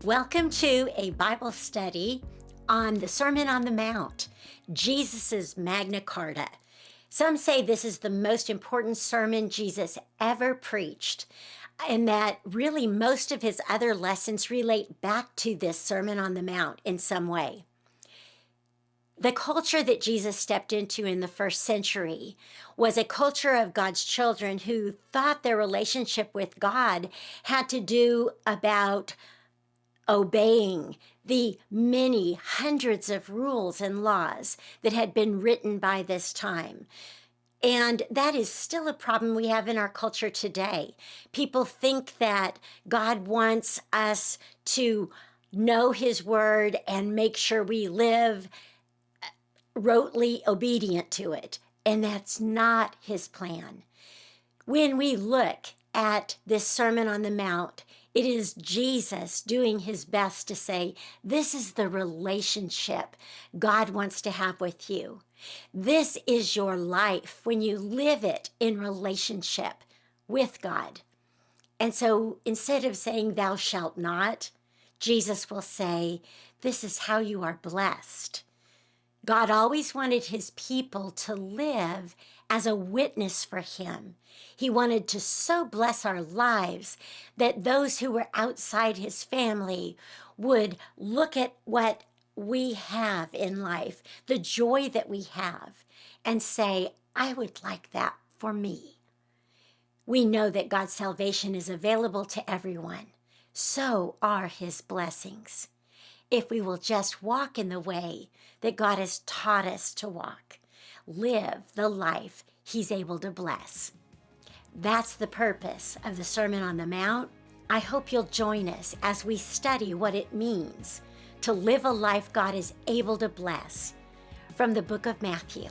Welcome to a Bible study on the Sermon on the Mount, Jesus' Magna Carta. Some say this is the most important sermon Jesus ever preached, and that really most of his other lessons relate back to this Sermon on the Mount in some way. The culture that Jesus stepped into in the first century was a culture of God's children who thought their relationship with God had to do about obeying the many hundreds of rules and laws that had been written by this time. And that is still a problem we have in our culture today. People think that God wants us to know his word and make sure we live rotely obedient to it. And that's not his plan. When we look at this Sermon on the Mount, it is Jesus doing his best to say, this is the relationship God wants to have with you. This is your life when you live it in relationship with God. And so instead of saying, thou shalt not, Jesus will say, this is how you are blessed. God always wanted his people to live as a witness for him. He wanted to so bless our lives that those who were outside his family would look at what we have in life, the joy that we have, and say, I would like that for me. We know that God's salvation is available to everyone. So are his blessings, if we will just walk in the way that God has taught us to walk, live the life he's able to bless. That's the purpose of the Sermon on the Mount. I hope you'll join us as we study what it means to live a life God is able to bless from the book of Matthew.